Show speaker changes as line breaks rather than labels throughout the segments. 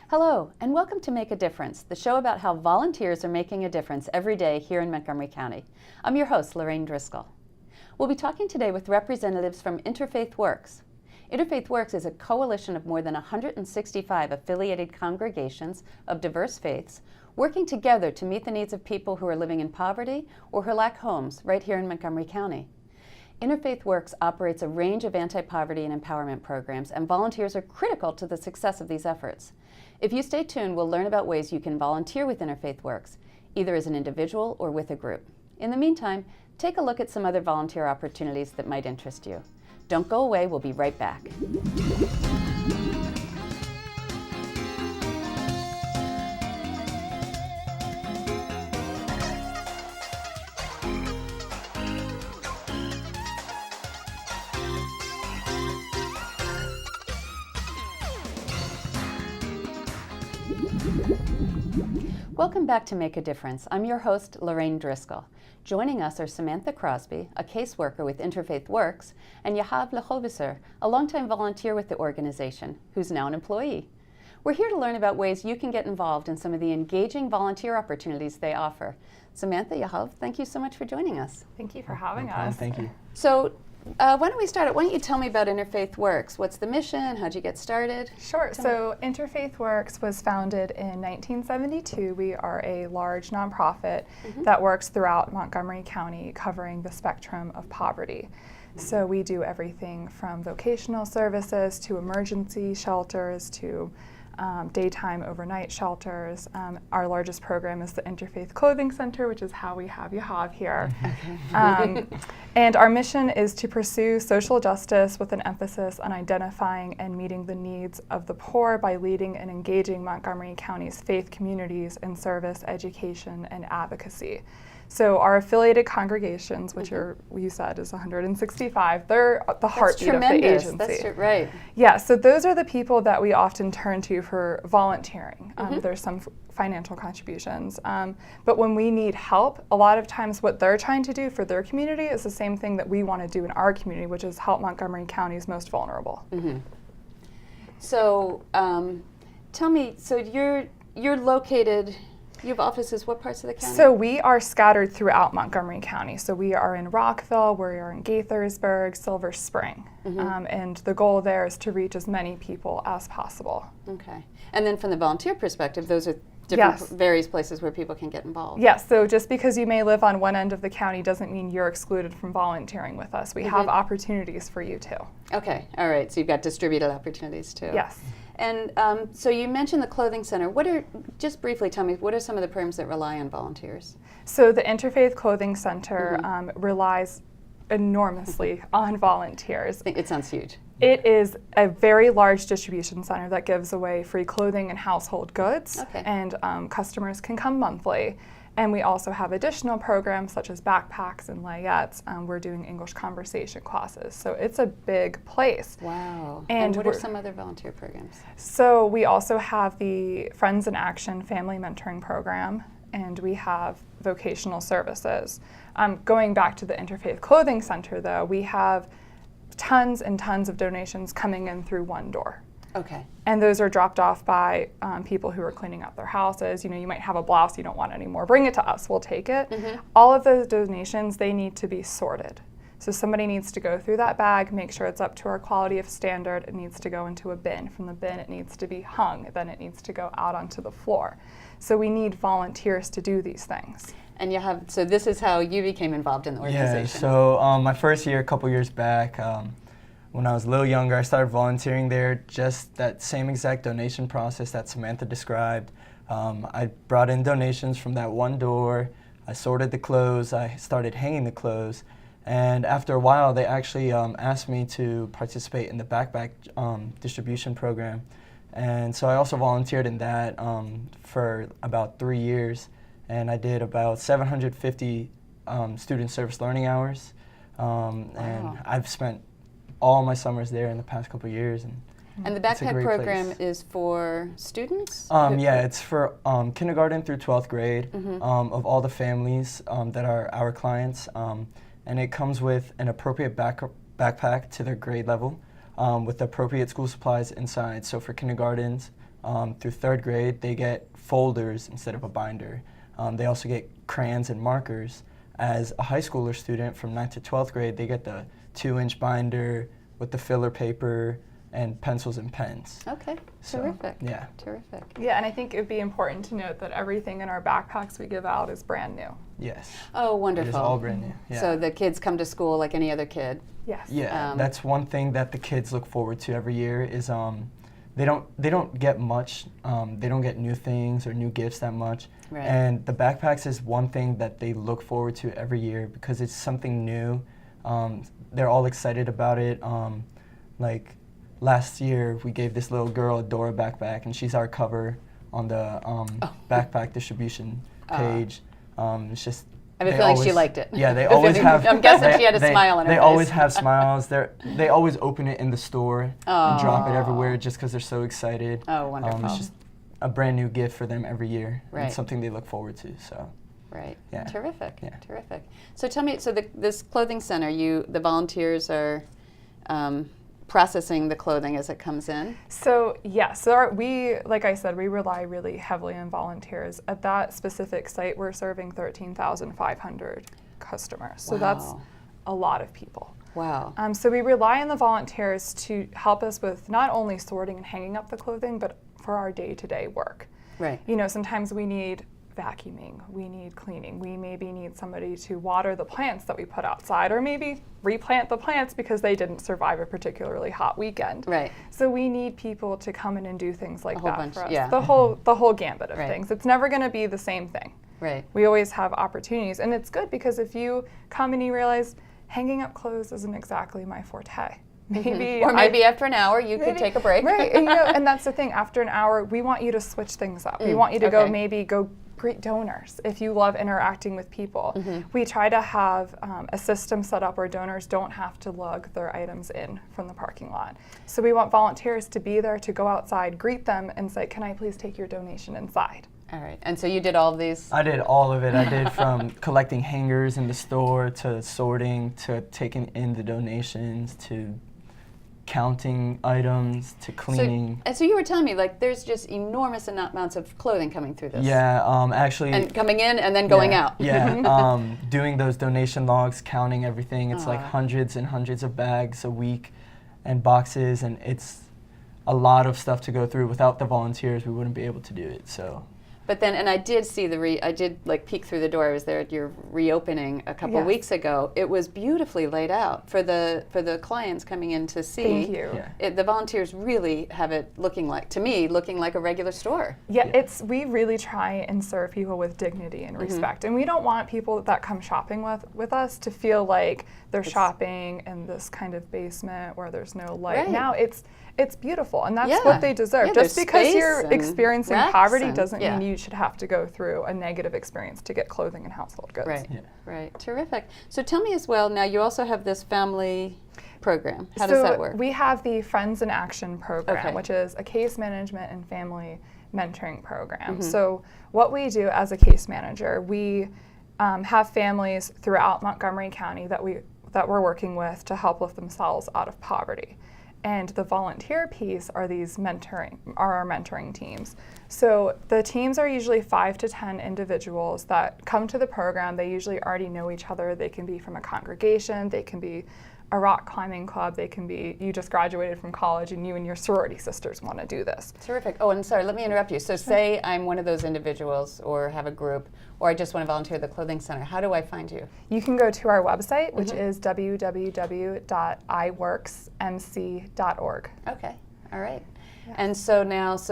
Hello, and welcome to Make a Difference, the show about how volunteers are making a difference every day here in Montgomery County. I'm your host, Lorraine Driscoll. We'll be talking today with representatives from Interfaith Works. Interfaith Works is a coalition of more than 165 affiliated congregations of diverse faiths working together to meet the needs of people who are living in poverty or who lack homes right here in Montgomery County. Interfaith Works operates a range of anti-poverty and empowerment programs, and volunteers are critical to the success of these efforts. If you stay tuned, we'll learn about ways you can volunteer with Interfaith Works, either as an individual or with a group. In the meantime, take a look at some other volunteer opportunities that might interest you. Don't go away, we'll be right back. Welcome back to Make a Difference. I'm your host, Lorraine Driscoll. Joining us are Samantha Crosby, a caseworker with Interfaith Works, and Yahav Lachovizer, a longtime volunteer with the organization, who's now an employee. We're here to learn about ways you can get involved in some of the engaging volunteer opportunities they offer. Samantha, Yahav, thank you so much for joining us.
Thank you for having us.
Thank you.
So, why don't we start? Why don't you tell me about Interfaith Works? What's the mission? How'd you get started?
Sure. So Interfaith Works was founded in 1972. We are a large nonprofit that works throughout Montgomery County, covering the spectrum of poverty. So we do everything from vocational services to emergency shelters to daytime overnight shelters. Our largest program is the Interfaith Clothing Center, which is how we have Yahav here. And our mission is to pursue social justice with an emphasis on identifying and meeting the needs of the poor by leading and engaging Montgomery County's faith communities in service, education, and advocacy. So our affiliated congregations, which you said is 165, they're the heartbeat of the agency.
That's right.
Yeah, so those are the people that we often turn to for volunteering. There's some financial contributions. But when we need help, a lot of times what they're trying to do for their community is the same thing that we want to do in our community, which is help Montgomery County's most vulnerable.
So tell me, so you're located, you have offices, what parts of the county?
So we are scattered throughout Montgomery County. So we are in Rockville, we are in Gaithersburg, Silver Spring. And the goal there is to reach as many people as possible.
Okay. And then from the volunteer perspective, those are different various places where people can get involved.
Yes, so just because you may live on one end of the county doesn't mean you're excluded from volunteering with us. We have opportunities for you too.
Okay, all right, so you've got distributed opportunities too.
Yes.
And so you mentioned the clothing center. Just briefly tell me, what are some of the programs that rely on volunteers?
So the Interfaith Clothing Center relies enormously on volunteers.
It sounds huge.
It is a very large distribution center that gives away free clothing and household goods, and customers can come monthly. And we also have additional programs such as backpacks and layettes. We're doing English conversation classes. So it's a big place.
Wow. And what are some other volunteer programs?
So we also have the Friends in Action Family Mentoring Program, and we have vocational services. Going back to the Interfaith Clothing Center, though, we have tons and tons of donations coming in through one door.
Okay.
And those are dropped off by people who are cleaning up their houses. You know, you might have a blouse you don't want anymore. Bring it to us, we'll take it. All of those donations, they need to be sorted. So somebody needs to go through that bag, make sure it's up to our quality of standard. It needs to go into a bin. From the bin, it needs to be hung. Then it needs to go out onto the floor. So we need volunteers to do these things.
And so this is how you became involved in the organization.
Yeah, so my first year, a couple years back, when I was a little younger, I started volunteering there, just that same exact donation process that Samantha described. I brought in donations from that one door, I sorted the clothes, I started hanging the clothes, and after a while they actually asked me to participate in the backpack distribution program. And so I also volunteered in that for about 3 years, and I did about 750 student service learning hours, and I've spent all my summers there in the past couple of years.
And the backpack program is for students?
Yeah, it's for kindergarten through 12th grade of all the families that are our clients. And it comes with an appropriate backpack to their grade level with appropriate school supplies inside. So for kindergartens, through 3rd grade, they get folders instead of a binder. They also get crayons and markers. As a high schooler student from 9th to 12th grade, they get the 2-inch binder with the filler paper and pencils and pens.
Okay,
So,
terrific.
yeah.
Terrific.
Yeah, and I think it would be important to note that everything in our backpacks we give out is brand new.
Yes.
Oh,
It
wonderful.
is all brand new. Yeah.
So the kids come to school like any other kid.
Yes.
Yeah,
Um,
that's one thing that the kids look forward to every year is they don't get much. They don't get new things or new gifts that much.
Right.
And the backpacks is one thing that they look forward to every year because it's something new. They're all excited about it. Like last year, we gave this little girl a Dora backpack, and she's our cover on the backpack distribution page. It's just.
I have a
they
feeling she
always-
liked it.
Yeah, they always have.
I'm guessing she had a smile on her
They
face.
always have smiles. They always open it in the store and drop it
Aw.
everywhere just because they're so excited.
Oh, wonderful.
It's just a brand new gift for them every year.
Right.
It's something they look forward to. So.
Right.
Yeah.
Terrific.
Yeah.
Terrific. So tell me, so this clothing center, the volunteers are processing the clothing as it comes in?
So yes, like I said, we rely really heavily on volunteers. At that specific site, we're serving 13,500 customers. So that's
Wow.
a lot of people.
Wow.
So we rely on the volunteers to help us with not only sorting and hanging up the clothing, but for our day-to-day work.
Right.
You know, sometimes we need vacuuming, we need cleaning, we maybe need somebody to water the plants that we put outside, or maybe replant the plants because they didn't survive a particularly hot weekend.
Right.
So we need people to come in and do things like
whole
that
bunch,
for us.
yeah.
The whole gambit of
Right.
things. It's never going to be the same thing.
Right.
We always have opportunities, and it's good because if you come and you realize hanging up clothes isn't exactly my forte. Maybe
Or maybe after an hour you could
maybe-
take a break.
Right, and, and that's the thing. After an hour, we want you to switch things up. We want you to
okay.
go greet donors if you love interacting with people. We try to have a system set up where donors don't have to lug their items in from the parking lot. So we want volunteers to be there to go outside, greet them, and say, "Can I please take your donation inside?"
All right. And so you did all of these?
I did all of it. I did from collecting hangers in the store to sorting to taking in the donations to counting items to cleaning.
So you were telling me, like, there's just enormous amounts of clothing coming through this.
Yeah, actually.
And coming in and then going out.
Yeah, doing those donation logs, counting everything. It's like
Aw.
hundreds and hundreds of bags a week and boxes, and it's a lot of stuff to go through. Without the volunteers, we wouldn't be able to do it. So.
But then, and I did see I did like peek through the door. I was there at your reopening a couple
Yes.
weeks ago. It was beautifully laid out for the clients coming in to see.
Thank you.
Yeah.
The volunteers really have it looking like a regular store.
Yeah, we really try and serve people with dignity and respect. And we don't want people that come shopping with us to feel like they're shopping in this kind of basement where there's no light.
Right.
Now it's beautiful, and that's
Yeah.
what they deserve.
Yeah,
Just
there's
because
space
you're
and
experiencing
racks
poverty
and-
doesn't
yeah.
mean you should have to go through a negative experience to get clothing and household goods.
Right.
Yeah.
Right. Terrific. So tell me as well. Now you also have this family program. How
So
does that work?
we have the Friends in Action program,
Okay.
which is a case management and family mentoring program.
Mm-hmm.
So what we do as a case manager, we have families throughout Montgomery County that we're working with to help lift themselves out of poverty. And the volunteer piece are our mentoring teams. So the teams are usually 5 to 10 individuals that come to the program. They usually already know each other. They can be from a congregation, they can be a rock climbing club, they can be you just graduated from college and you and your sorority sisters want to do this.
Terrific. Oh, and sorry, let me interrupt you. So say I'm one of those individuals or have a group, or I just want to volunteer at the clothing center. How do I find you?
You can go to our website, which is www.iworksmc.org.
Okay. All right. And so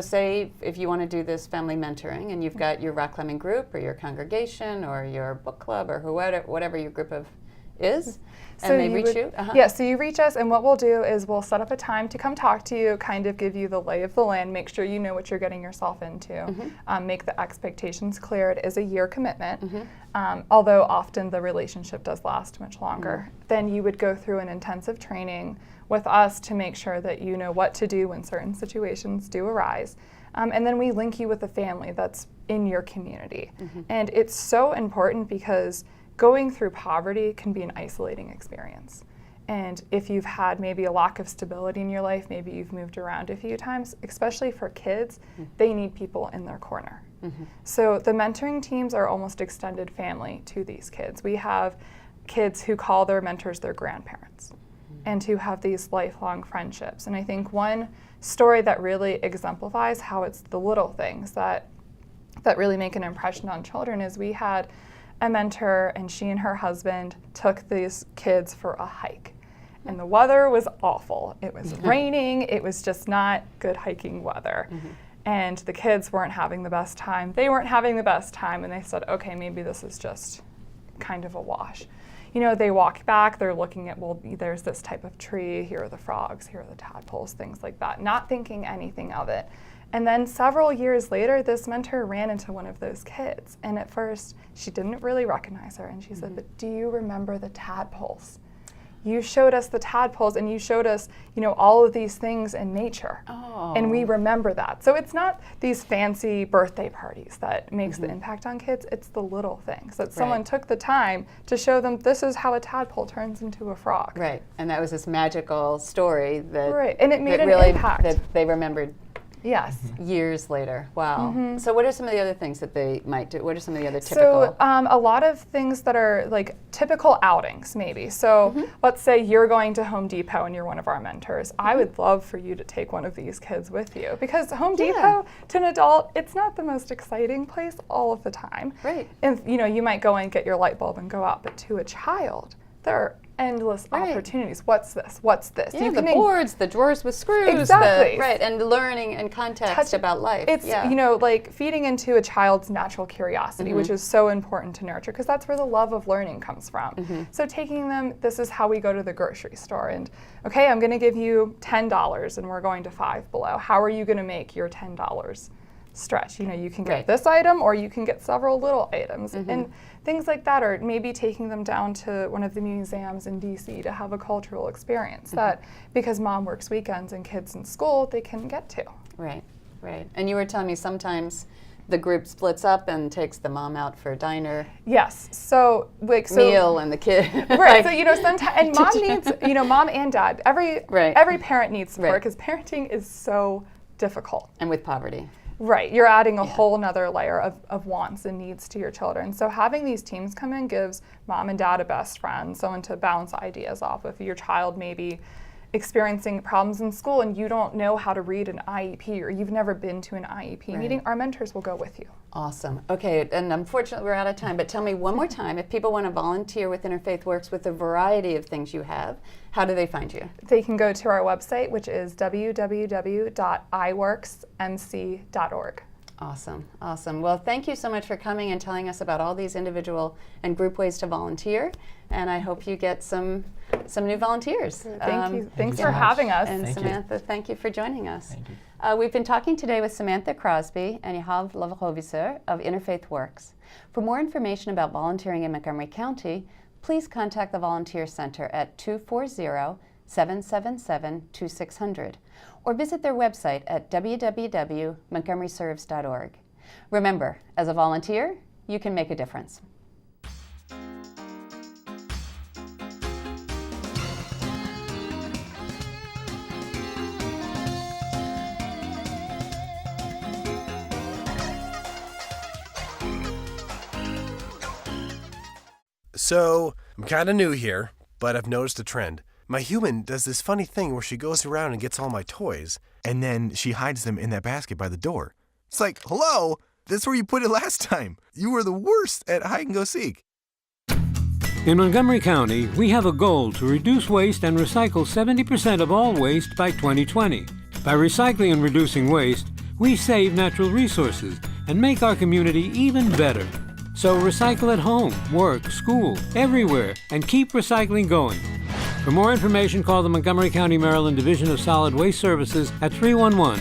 say if you want to do this family mentoring and you've got your rock climbing group or your congregation or your book club or whatever your group is, and they reach you? Uh-huh.
Yeah, so you reach us, and what we'll do is we'll set up a time to come talk to you, kind of give you the lay of the land, make sure you know what you're getting yourself into, make the expectations clear. It is a year commitment, although often the relationship does last much longer. Then you would go through an intensive training with us to make sure that you know what to do when certain situations do arise. And then we link you with a family that's in your community. And it's so important because going through poverty can be an isolating experience. And if you've had maybe a lack of stability in your life, maybe you've moved around a few times, especially for kids, they need people in their corner. So the mentoring teams are almost extended family to these kids. We have kids who call their mentors their grandparents and who have these lifelong friendships. And I think one story that really exemplifies how it's the little things that really make an impression on children is we had a mentor, and she and her husband took these kids for a hike. And the weather was awful. It was raining. It was just not good hiking weather. And the kids weren't having the best time. They weren't having the best time, and they said, okay, maybe this is just kind of a wash. You know, they walk back, they're looking at, well, there's this type of tree, here are the frogs, here are the tadpoles, things like that, not thinking anything of it. And then several years later, this mentor ran into one of those kids. And at first, she didn't really recognize her. And she said, but do you remember the tadpoles? You showed us the tadpoles, and you showed us, you know, all of these things in nature. Oh. And we remember that. So it's not these fancy birthday parties that makes the impact on kids. It's the little things that someone took the time to show them this is how a tadpole turns into a frog.
Right. And that was this magical story that,
and it made an
really
impact.
That they remembered.
Yes.
Years later. Wow. So what are some of the other things that they might do? What are some of the other typical?
So a lot of things that are like typical outings maybe. So let's say you're going to Home Depot and you're one of our mentors. I would love for you to take one of these kids with you, because Home Depot to an adult, it's not the most exciting place all of the time. Right. And you know, you might go and get your light bulb and go out, but to a child, there are endless opportunities. What's this? What's this?
Yeah, the boards, the drawers with screws.
Exactly.
And learning and context about life.
It's, you know, like feeding into a child's natural curiosity, which is so important to nurture, because that's where the love of learning comes from. So taking them, this is how we go to the grocery store, and okay, I'm going to give you $10 and we're going to Five Below. How are you going to make your $10 stretch? You know, you can get this item, or you can get several little items. And things like that, or maybe taking them down to one of the museums in DC to have a cultural experience that, because mom works weekends and kids in school, they can get to.
Right. And you were telling me sometimes the group splits up and takes the mom out for a diner.
Yes. So
meal and the kid.
Right. So, you know, sometimes, and mom needs, you know, mom and dad, every parent needs support, because parenting is so difficult.
And with poverty.
Right, you're adding a whole nother layer of wants and needs to your children. So having these teams come in gives mom and dad a best friend, someone to bounce ideas off. If your child may be experiencing problems in school and you don't know how to read an IEP, or you've never been to an IEP meeting, our mentors will go with you.
Awesome. Okay, and unfortunately we're out of time, but tell me one more time, if people want to volunteer with Interfaith Works with a variety of things you have, how do they find you?
They can go to our website, which is www.iworksmc.org.
Awesome. Well, thank you so much for coming and telling us about all these individual and group ways to volunteer, and I hope you get some new volunteers.
Thank you. Thanks for having us.
And Samantha, thank you for joining us. Thank you. We've been talking today with Samantha Crosby and Yahav Lachovizer of Interfaith Works. For more information about volunteering in Montgomery County, please contact the Volunteer Center at 240-777-2600 or visit their website at www.montgomeryserves.org. Remember, as a volunteer, you can make a difference.
So, I'm kind of new here, but I've noticed a trend. My human does this funny thing where she goes around and gets all my toys, and then she hides them in that basket by the door. It's like, hello, that's where you put it last time. You were the worst at hide and go seek.
In Montgomery County, we have a goal to reduce waste and recycle 70% of all waste by 2020. By recycling and reducing waste, we save natural resources and make our community even better. So recycle at home, work, school, everywhere, and keep recycling going. For more information, call the Montgomery County, Maryland Division of Solid Waste Services at 311